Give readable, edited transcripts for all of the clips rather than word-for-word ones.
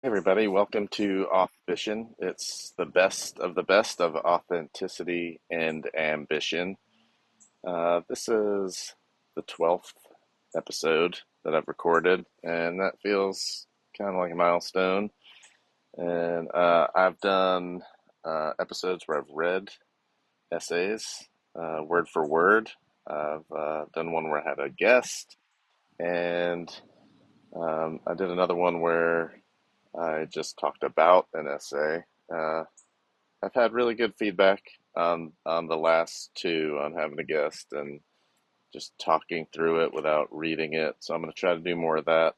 Everybody, welcome to Authbition. It's the best of authenticity and ambition. This is the 12th episode that I've recorded, and that feels kind of like a milestone. And I've done episodes where I've read essays word for word. I've done one where I had a guest, and I did another one where I just talked about an essay. Uh, I've had really good feedback on the last two on having a guest and just talking through it without reading it. So I'm going to try to do more of that.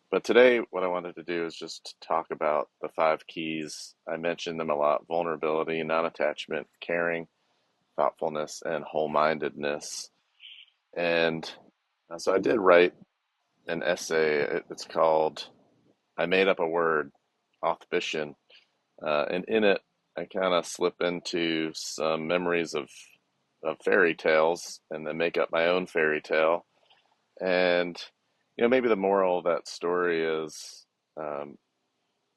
But today, what I wanted to do is just talk about the five keys. I mentioned them a lot: vulnerability, non-attachment, caring, thoughtfulness, and whole-mindedness. And so I did write an essay. It's called I Made Up a Word, Authbition. And in it, I kind of slip into some memories of fairy tales and then make up my own fairy tale. And, maybe the moral of that story is um,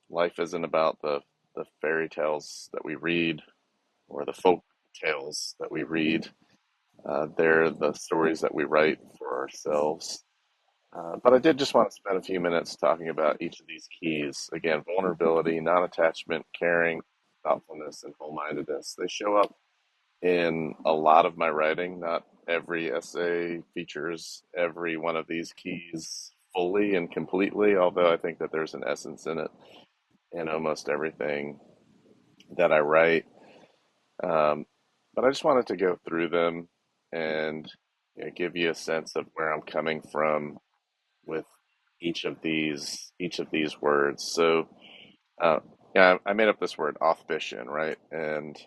life isn't about the fairy tales that we read or the folk tales that we read. They're the stories that we write for ourselves. But I did just want to spend a few minutes talking about each of these keys. Again, vulnerability, non attachment, caring, thoughtfulness, and whole mindedness. They show up in a lot of my writing. Not every essay features every one of these keys fully and completely, although I think that there's an essence in it in almost everything that I write. Um, but I just wanted to go through them and give you a sense of where I'm coming from with each of these words. So yeah, I made up this word Authbition, right? And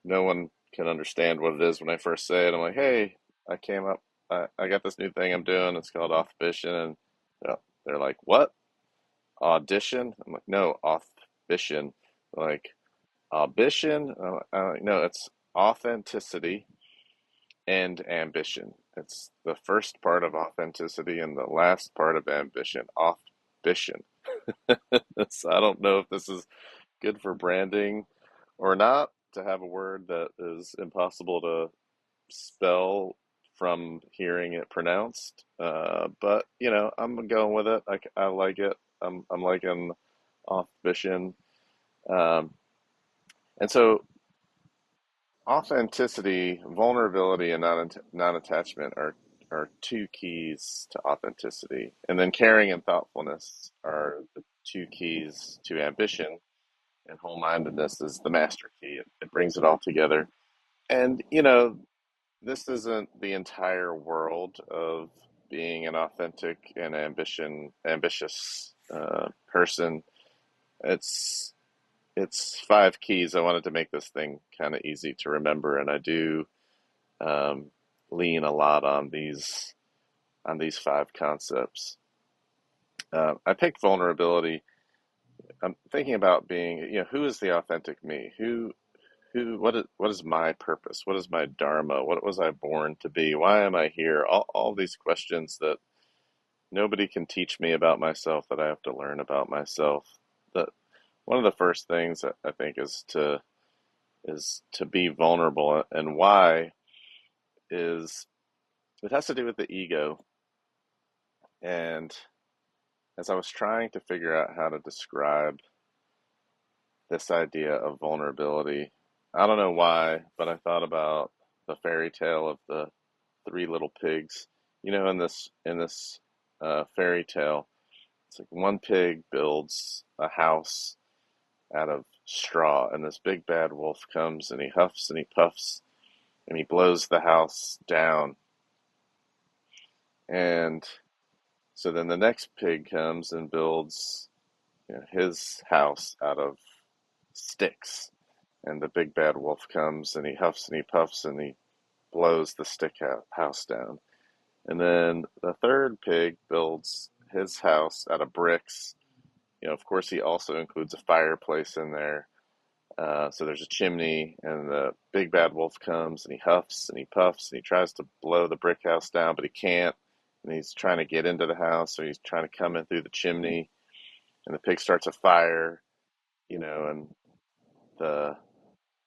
no one can understand what it is when I first say it. I'm like, hey, I came up, I got this new thing I'm doing. It's called Authbition, and they're like, what? Audition? I'm like, no, Authbition. They're like, audition? I'm like, no, it's authenticity and ambition. It's the first part of authenticity and the last part of ambition. Authbition. So I don't know if this is good for branding or not to have a word that is impossible to spell from hearing it pronounced. But I'm going with it. I like it. I'm liking Authbition. Um, and so authenticity, vulnerability, and non-attachment are two keys to authenticity, and then caring and thoughtfulness are the two keys to ambition, and whole-mindedness is the master key. It brings it all together. And this isn't the entire world of being an authentic and ambitious person. It's it's five keys. I wanted to make this thing kind of easy to remember, and I do um, lean a lot on these five concepts. I picked vulnerability. I'm thinking about being, who is the authentic me? What is my purpose? What is my dharma? What was I born to be? Why am I here? All these questions that nobody can teach me about myself, that I have to learn about myself. That one of the first things that I think is to be vulnerable, and why is it has to do with the ego. And as I was trying to figure out how to describe this idea of vulnerability, I don't know why, but I thought about the fairy tale of the three little pigs. In this fairy tale, it's like one pig builds a house out of straw, and this big bad wolf comes and he huffs and he puffs and he blows the house down. And so then the next pig comes and builds his house out of sticks. And the big bad wolf comes and he huffs and he puffs and he blows the stick house down. And then the third pig builds his house out of bricks. Of course, he also includes a fireplace in there. So there's a chimney, and the big bad wolf comes and he huffs and he puffs and he tries to blow the brick house down, but he can't. And he's trying to get into the house, so he's trying to come in through the chimney. and the pig starts a fire, and the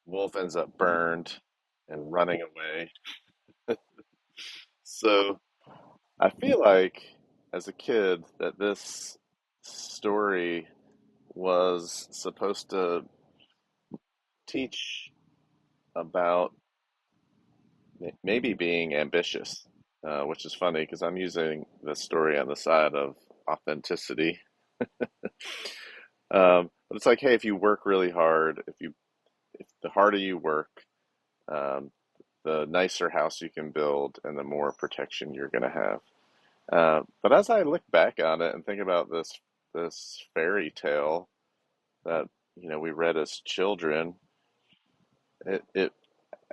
wolf ends up burned and running away. So I feel like as a kid that this story was supposed to teach about maybe being ambitious, which is funny because I'm using the story on the side of authenticity. But it's like, hey, if you work really hard, if the harder you work, um, the nicer house you can build, and the more protection you're going to have. But as I look back on it and think about this fairy tale that we read as children, it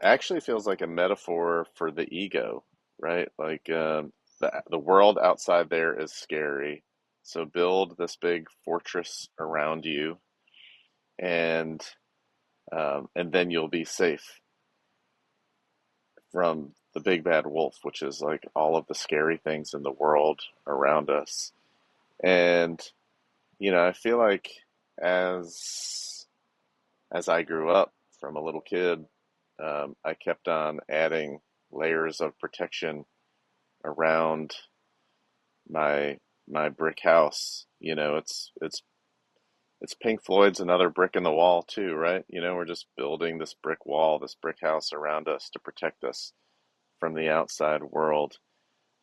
actually feels like a metaphor for the ego, right? Like the world outside there is scary, so build this big fortress around you, and and then you'll be safe from the big bad wolf, which is like all of the scary things in the world around us. And I feel like as I grew up from a little kid, I kept on adding layers of protection around my brick house. It's Pink Floyd's Another Brick in the Wall too, right? We're just building this brick wall, this brick house around us to protect us from the outside world.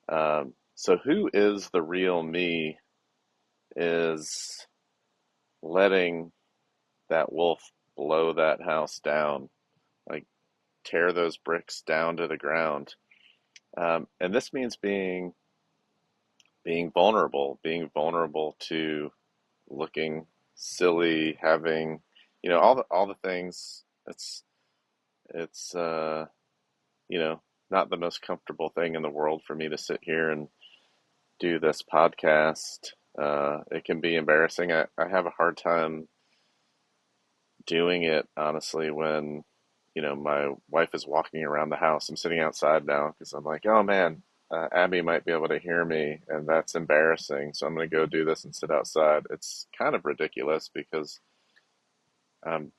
So who is the real me is letting that wolf blow that house down, like tear those bricks down to the ground. And this means being vulnerable to looking silly, having all the things. It's not the most comfortable thing in the world for me to sit here and do this podcast. It can be embarrassing. I have a hard time doing it, honestly, when my wife is walking around the house. I'm sitting outside now because I'm like, oh man, Abby might be able to hear me, and that's embarrassing. So I'm going to go do this and sit outside. It's kind of ridiculous because um,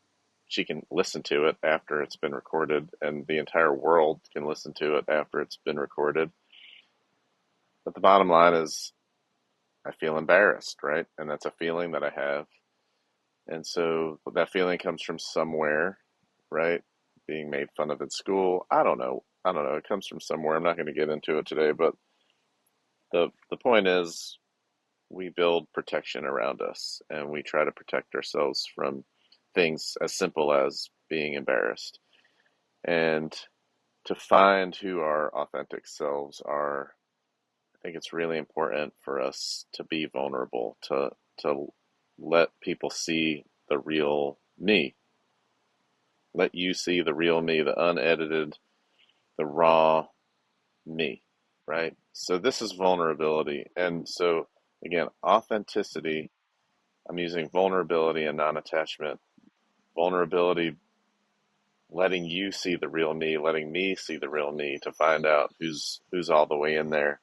she can listen to it after it's been recorded, and the entire world can listen to it after it's been recorded. But the bottom line is, I feel embarrassed, right? And that's a feeling that I have. And so that feeling comes from somewhere, right? Being made fun of in school. I don't know. I don't know. It comes from somewhere. I'm not going to get into it today, but the point is we build protection around us and we try to protect ourselves from things as simple as being embarrassed. And to find who our authentic selves are, I think it's really important for us to be vulnerable, to let people see the real me. Let you see the real me, the unedited, the raw me, right? So this is vulnerability. And so again, authenticity, I'm using vulnerability and non-attachment. Vulnerability, letting you see the real me, letting me see the real me to find out who's all the way in there.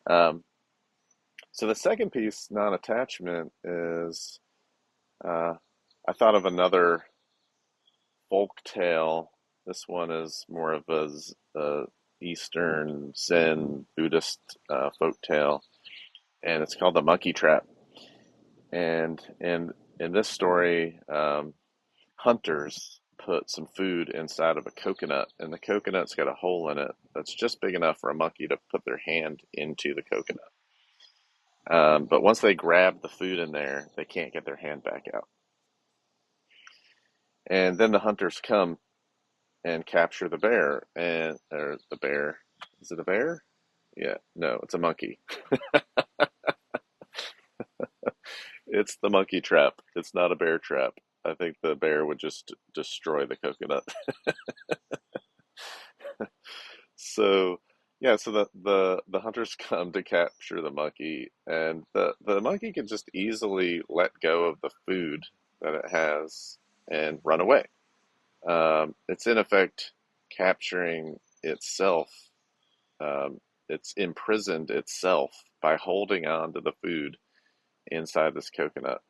Um, so the second piece, non-attachment, is uh, I thought of another folk tale. This one is more of a Eastern Zen Buddhist folk tale, and it's called the Monkey Trap. And in this story, hunters put some food inside of a coconut, and the coconut's got a hole in it that's just big enough for a monkey to put their hand into the coconut. But once they grab the food in there, they can't get their hand back out. And then the hunters come and capture the bear, and or the bear. Is it a bear? Yeah, no, it's a monkey. It's the monkey trap. It's not a bear trap. I think the bear would just destroy the coconut. So, yeah, so the hunters come to capture the monkey, and the monkey can just easily let go of the food that it has and run away. It's in effect capturing itself. It's imprisoned itself by holding on to the food inside this coconut.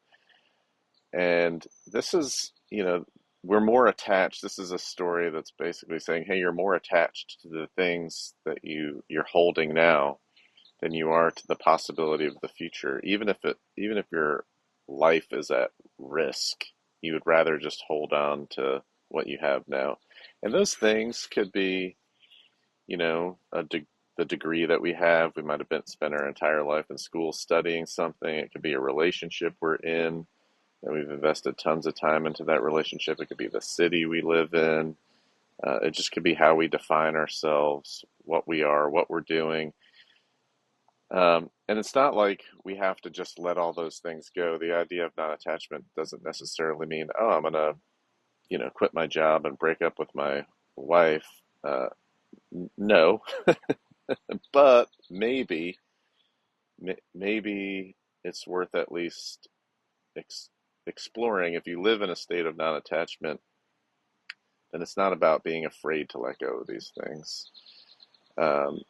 And this is, we're more attached. This is a story that's basically saying, hey, you're more attached to the things that you're holding now than you are to the possibility of the future. Even if your life is at risk, you would rather just hold on to what you have now. And those things could be, you know, the degree that we have. We might have spent our entire life in school studying something. It could be a relationship we're in, and we've invested tons of time into that relationship. It could be the city we live in. It just could be how we define ourselves, what we are, what we're doing. And it's not like we have to just let all those things go. The idea of non-attachment doesn't necessarily mean, oh, I'm gonna, quit my job and break up with my wife. No, but maybe it's worth at least ex exploring. If you live in a state of non-attachment, then it's not about being afraid to let go of these things, um,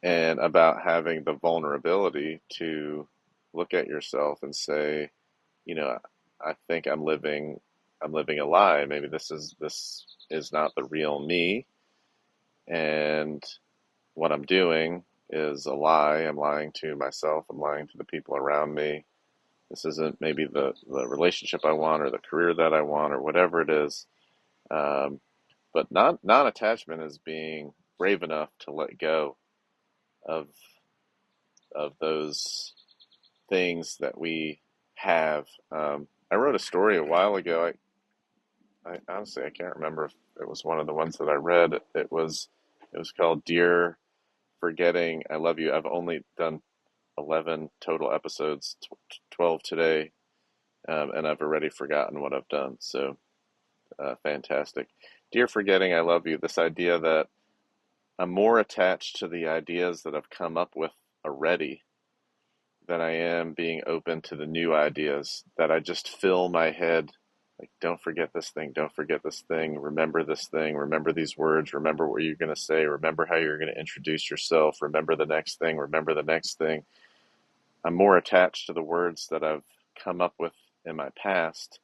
and about having the vulnerability to look at yourself and say, you know, I think I'm living a lie. Maybe this is not the real me, and what I'm doing is a lie. I'm lying to myself. I'm lying to the people around me. This isn't maybe the relationship I want or the career that I want or whatever it is. Um, but non-attachment is being brave enough to let go of those things that we have. I wrote a story a while ago. I honestly I can't remember if it was one of the ones that I read. It was called Dear Forgetting I Love You. I've only done 11 total episodes, 12 today, and I've already forgotten what I've done. So fantastic. Dear Forgetting I Love You. This idea that I'm more attached to the ideas that I've come up with already than I am being open to the new ideas that I just fill my head. Like, don't forget this thing, don't forget this thing, remember this thing, remember these words, remember what you're going to say, remember how you're going to introduce yourself, remember the next thing, remember the next thing. I'm more attached to the words that I've come up with in my past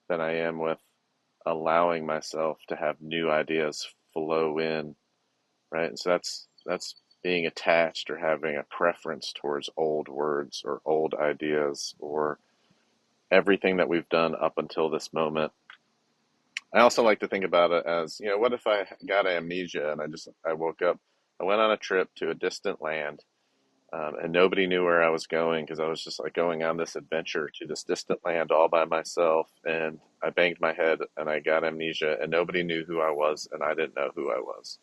than I am with allowing myself to have new ideas flow in, right? And so that's being attached or having a preference towards old words or old ideas or everything that we've done up until this moment. I also like to think about it as, what if I got amnesia and I woke up, I went on a trip to a distant land, and nobody knew where I was going because I was just like going on this adventure to this distant land all by myself, and I banged my head and I got amnesia and nobody knew who I was and I didn't know who I was.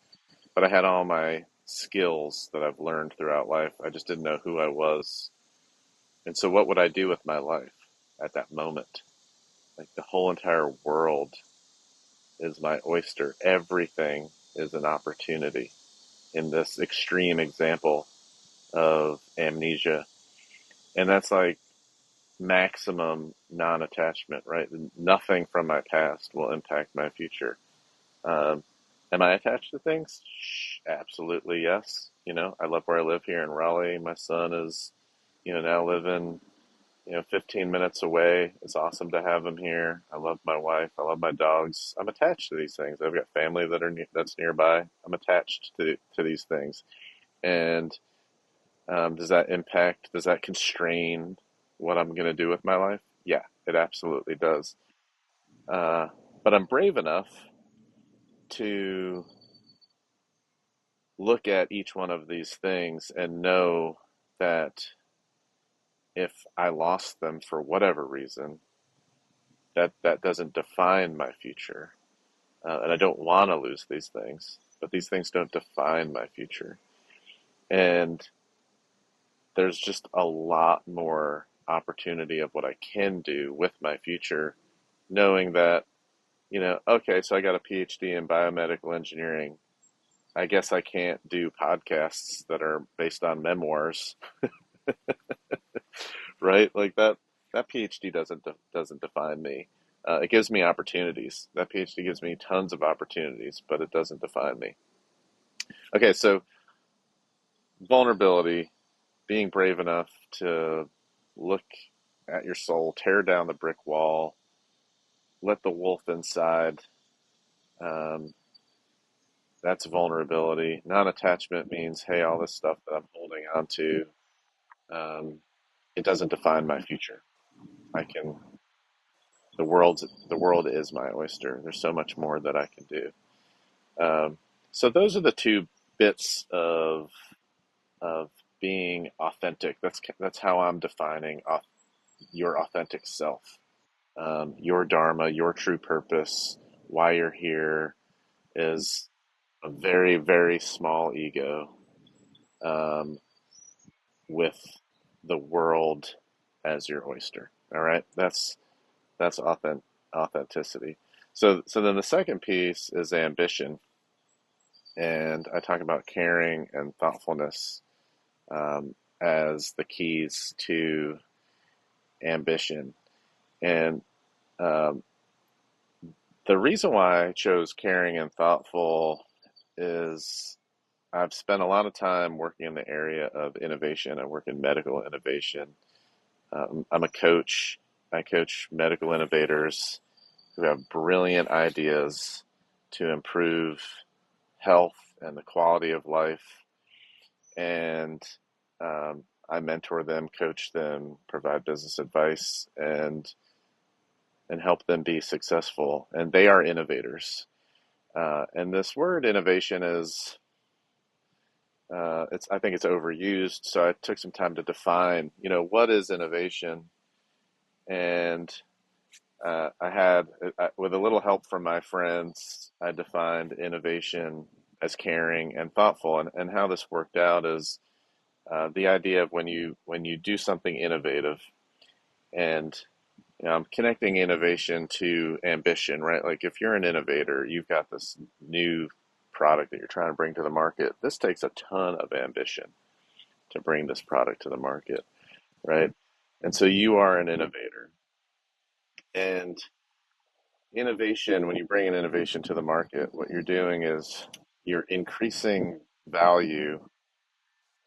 But I had all my skills that I've learned throughout life. I just didn't know who I was. And so what would I do with my life at that moment? Like, the whole entire world is my oyster. Everything is an opportunity in this extreme example of amnesia. And that's like maximum non-attachment, right? Nothing from my past will impact my future. Um, am I attached to things? Absolutely, yes. I love where I live here in Raleigh. My son is, now living, 15 minutes away. It's awesome to have him here. I love my wife. I love my dogs. I'm attached to these things. I've got family that's nearby. I'm attached to these things. And does that constrain what I'm going to do with my life? Yeah, it absolutely does. Uh, but I'm brave enough to look at each one of these things and know that if I lost them for whatever reason, that doesn't define my future. And I don't want to lose these things, but these things don't define my future. And there's just a lot more opportunity of what I can do with my future, knowing that, okay, so I got a PhD in biomedical engineering. I guess I can't do podcasts that are based on memoirs, right? Like that PhD doesn't define me. It gives me opportunities. That PhD gives me tons of opportunities, but it doesn't define me. Okay, so vulnerability, being brave enough to look at your soul, tear down the brick wall, let the wolf inside. Um, that's vulnerability. Non-attachment means, hey, all this stuff that I'm holding on to, um, it doesn't define my future. I can. The world is my oyster. There's so much more that I can do. So those are the two bits of being authentic. That's how I'm defining your authentic self, your dharma, your true purpose, why you're here is a very, very small ego, um, with the world as your oyster. All right, that's authenticity. So then the second piece is ambition, and I talk about caring and thoughtfulness, as the keys to ambition. And um, the reason why I chose caring and thoughtful is I've spent a lot of time working in the area of innovation. I work in medical innovation. I'm a coach. I coach medical innovators who have brilliant ideas to improve health and the quality of life. And I mentor them, coach them, provide business advice, and help them be successful. And they are innovators. And this word innovation is, I think it's overused. So I took some time to define, what is innovation? And with a little help from my friends, I defined innovation as caring and thoughtful. And how this worked out is the idea of when you do something innovative, and I'm connecting innovation to ambition, right? Like if you're an innovator, you've got this new product that you're trying to bring to the market. This takes a ton of ambition to bring this product to the market, right? And so you are an innovator. And innovation, when you bring an innovation to the market, what you're doing is you're increasing value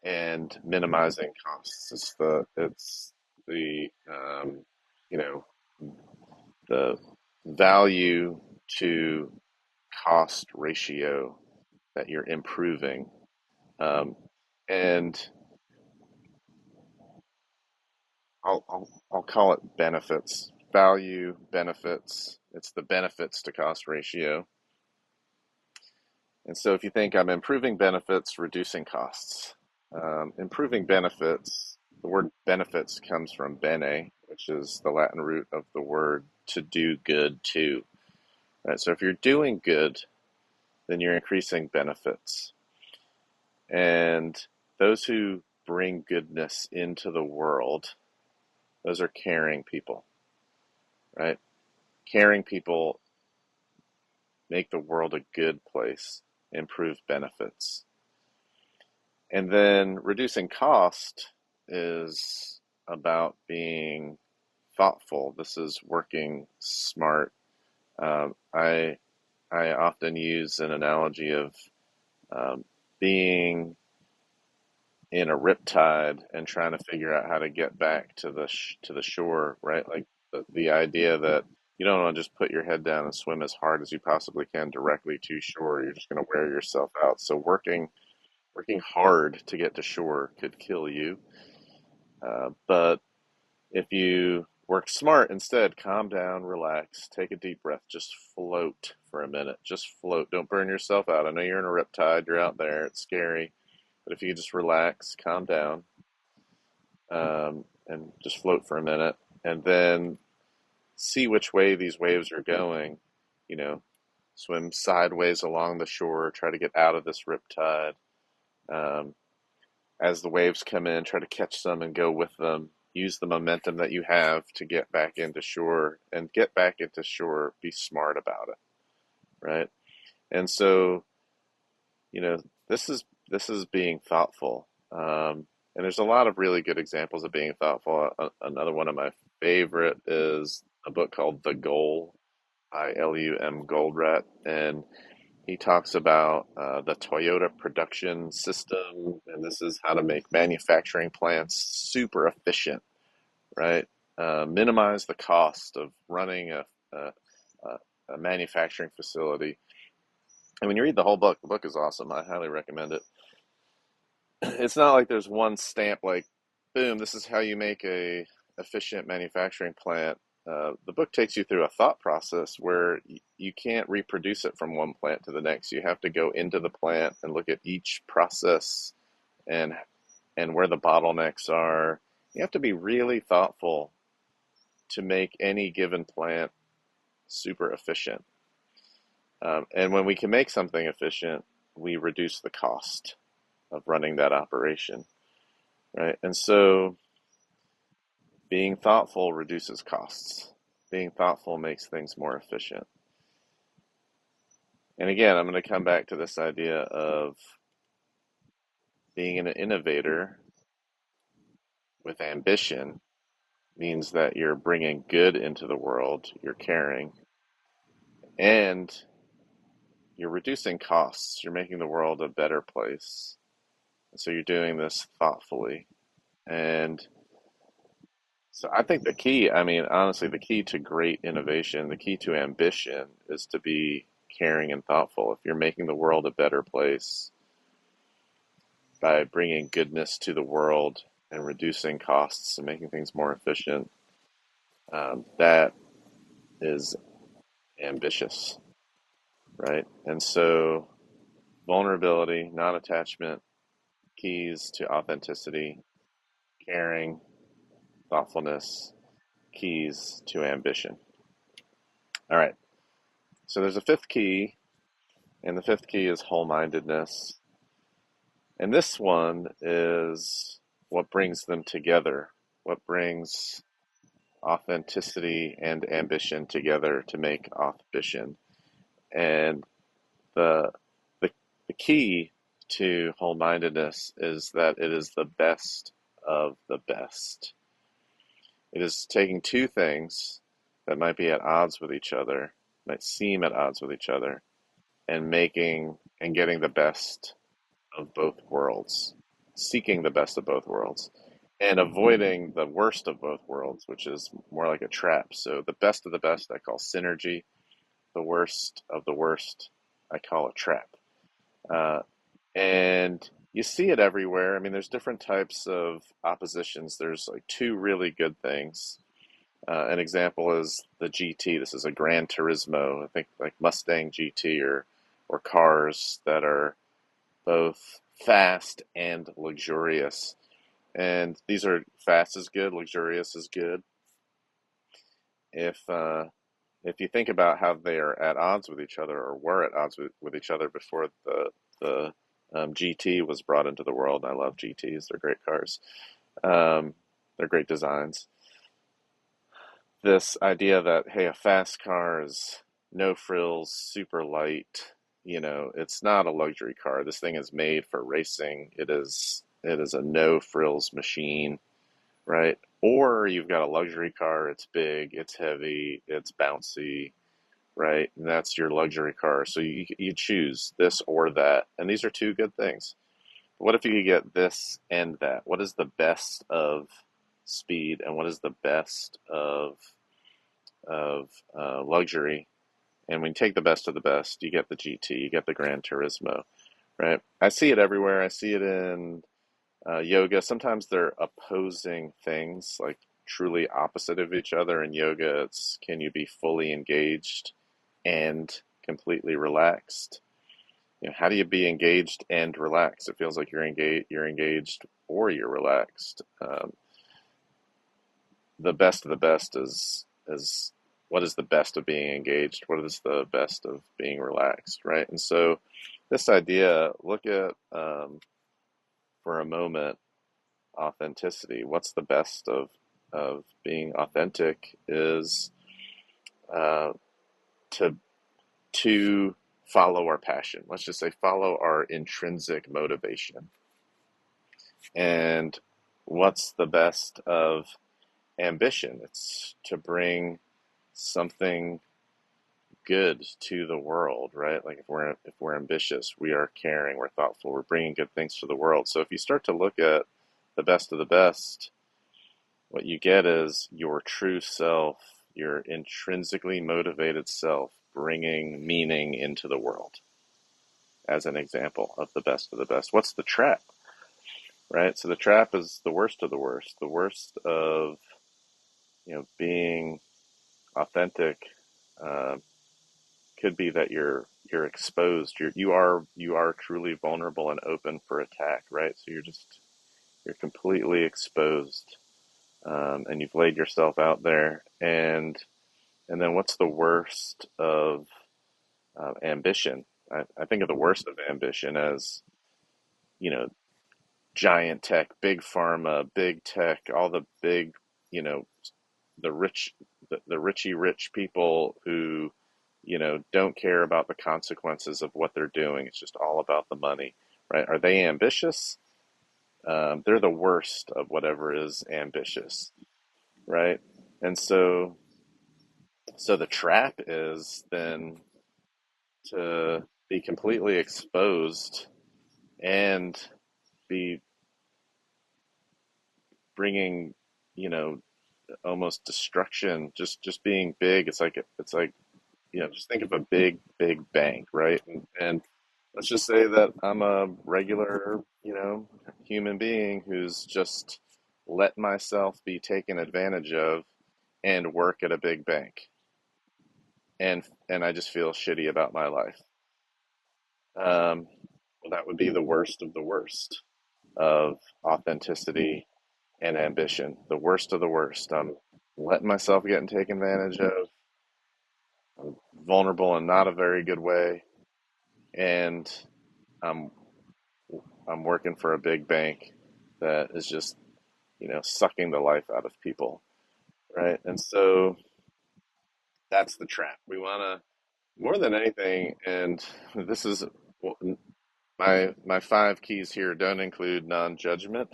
and minimizing costs. It's the you know the value to cost ratio that you're improving, um, and I'll call it benefits, value benefits. It's the benefits to cost ratio. And so if you think I'm improving benefits, reducing costs, improving benefits, the word benefits comes from bene, which is the Latin root of the word to do good to. Right? So if you're doing good, then you're increasing benefits. And those who bring goodness into the world, those are caring people, right? Caring people make the world a good place, improve benefits. And then reducing cost is about being thoughtful. This is working smart. I often use an analogy of um, being in a riptide and trying to figure out how to get back to the shore, right? Like the idea that you don't want to just put your head down and swim as hard as you possibly can directly to shore. You're just going to wear yourself out. So working hard to get to shore could kill you. But if you work smart instead, calm down, relax, take a deep breath, just float for a minute. Just float. Don't burn yourself out. I know you're in a riptide, you're out there, it's scary. But if you just relax, calm down, and just float for a minute, and then see which way these waves are going, you know, swim sideways along the shore, try to get out of this riptide. Um, as the waves come in, try to catch some and go with them. Use the momentum that you have to get back into shore, and get back into shore. Be smart about it, right? And so, you know, this is being thoughtful. And there's a lot of really good examples of being thoughtful. Another one of my favorite is a book called The Goal, ILUM Goldrat, and he talks about the Toyota production system, and this is how to make manufacturing plants super efficient, right? Minimize the cost of running a, a manufacturing facility. And when you read the book is awesome. I highly recommend it. It's not like there's one stamp like, boom, this is how you make a efficient manufacturing plant. The book takes you through a thought process where you can't reproduce it from one plant to the next. You have to go into the plant and look at each process and where the bottlenecks are. You have to be really thoughtful to make any given plant super efficient. And when we can make something efficient, we reduce the cost of running that operation, right? And so being thoughtful reduces costs. Being thoughtful makes things more efficient. And again, I'm going to come back to this idea of being an innovator with ambition means that you're bringing good into the world, you're caring, and you're reducing costs. You're making the world a better place. And so you're doing this thoughtfully. And so I think the key, I mean, honestly, the key to great innovation, the key to ambition is to be caring and thoughtful. If you're making the world a better place by bringing goodness to the world and reducing costs and making things more efficient, that is ambitious, right? And so vulnerability, non-attachment, keys to authenticity, caring, thoughtfulness, keys to ambition. All right. So there's a fifth key, and the fifth key is whole-mindedness. And this one is what brings them together, what brings authenticity and ambition together to make Authbition. And the, the, the key to whole-mindedness is that it is the best of the best. It is taking two things that might be at odds with each other, might seem at odds with each other, and making and getting the best of both worlds, seeking the best of both worlds, and avoiding the worst of both worlds, which is more like a trap. So the best of the best I call synergy, the worst of the worst I call a trap. Uh, and you see it everywhere. I mean, there's different types of oppositions. There's like two really good things. An example is the GT. This is a Gran Turismo. I think like Mustang GT or cars that are both fast and luxurious. And these are fast is good, luxurious is good. If you think about how they are at odds with each other or were at odds with each other before the GT was brought into the world, and I love GTs, they're great cars. They're great designs. This idea that, hey, a fast car is no frills, super light, it's not a luxury car. This thing is made for racing. It is a no frills machine, right? Or you've got a luxury car, it's big, it's heavy, it's bouncy, right? And that's your luxury car. So you choose this or that. And these are two good things. What if you could get this and that? What is the best of speed and what is the best of luxury? And when you take the best of the best, you get the GT, you get the Gran Turismo, right? I see it everywhere. I see it in yoga. Sometimes they're opposing things, like truly opposite of each other. In yoga, it's can you be fully engaged and completely relaxed? How do you be engaged and relaxed? It feels like you're engaged or you're relaxed. The best of the best is what is the best of being engaged? What is the best of being relaxed, right? And so this idea, look at for a moment authenticity. What's the best of being authentic is uh, to follow our passion. Let's just say follow our intrinsic motivation. And what's the best of ambition? It's to bring something good to the world, right? Like if we're ambitious, we are caring, we're thoughtful, we're bringing good things to the world. So if you start to look at the best of the best, what you get is your true self, your intrinsically motivated self, bringing meaning into the world as an example of the best of the best. What's the trap, right? So the trap is the worst of the worst. The worst of, being authentic uh, could be that you're exposed. You are truly vulnerable and open for attack, right? So you're completely exposed, and you've laid yourself out there. And then what's the worst of ambition? I think of the worst of ambition as, you know, giant tech, big pharma, big tech, all the big, you know, the rich, the richy rich people who, don't care about the consequences of what they're doing. It's just all about the money, right? Are they ambitious? They're the worst of whatever is ambitious, right? And so the trap is then to be completely exposed and be bringing, you know, almost destruction, just being big. It's like, just think of a big bank, right? And let's just say that I'm a regular, human being who's just let myself be taken advantage of and work at a big bank. And I just feel shitty about my life. Well, that would be the worst of the worst of authenticity and ambition. The worst of the worst. I'm letting myself get taken advantage of. I'm vulnerable in not a very good way, and I'm I'm working for a big bank that is just, sucking the life out of people, right? And so that's the trap. We want to more than anything, and this is well, my five keys here don't include non-judgment.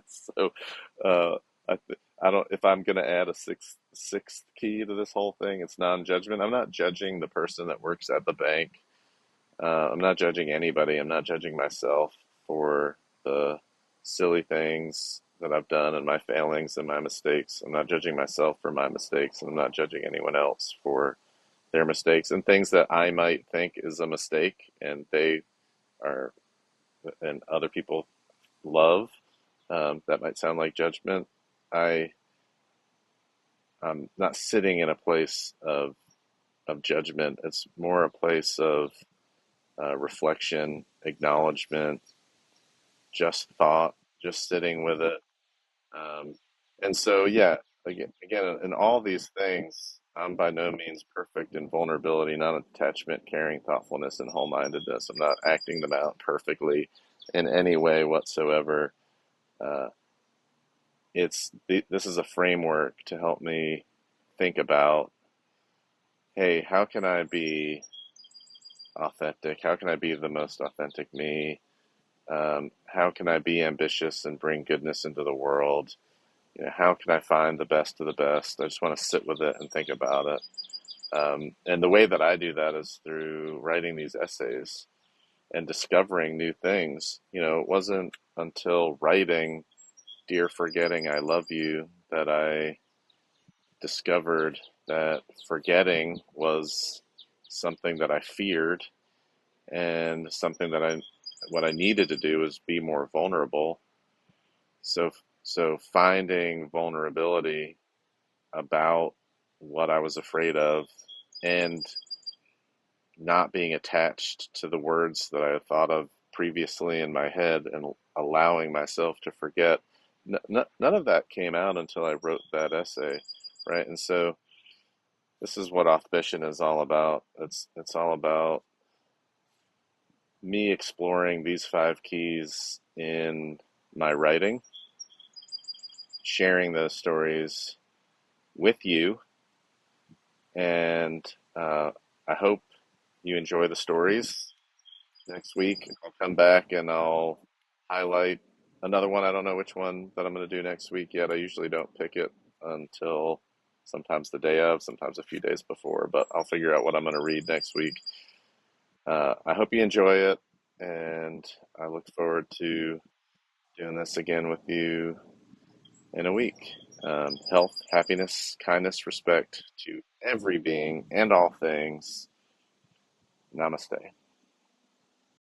So, uh, I don't. If I'm going to add a sixth key to this whole thing, it's non-judgment. I'm not judging the person that works at the bank. I'm not judging anybody. I'm not judging myself for the silly things that I've done and my failings and my mistakes. I'm not judging myself for my mistakes, and I'm not judging anyone else for their mistakes and things that I might think is a mistake, and they are, and other people love. That might sound like judgment. I I'm not sitting in a place of judgment. It's more a place of reflection, acknowledgement, just thought, just sitting with it. Um, and so, yeah, again, in all these things, I'm by no means perfect in vulnerability, not attachment, caring, thoughtfulness, and whole-mindedness. I'm not acting them out perfectly in any way whatsoever. Uh, this is a framework to help me think about, hey, how can I be authentic? How can I be the most authentic me? How can I be ambitious and bring goodness into the world? How can I find the best of the best? I just want to sit with it and think about it. And the way that I do that is through writing these essays and discovering new things. It wasn't until writing Dear Forgetting, I Love You that I discovered that forgetting was something that I feared, and something that what I needed to do was be more vulnerable. So finding vulnerability about what I was afraid of, and not being attached to the words that I had thought of previously in my head, and allowing myself to forget. None of that came out until I wrote that essay, right? And so this is what Authbition is all about. It's all about me exploring these five keys in my writing, sharing those stories with you, and I hope you enjoy the stories. Next week, I'll come back and I'll highlight another one. I don't know which one that I'm going to do next week yet. I usually don't pick it until sometimes the day of, sometimes a few days before, but I'll figure out what I'm going to read next week. I hope you enjoy it, and I look forward to doing this again with you in a week. Health, happiness, kindness, respect to every being and all things. Namaste.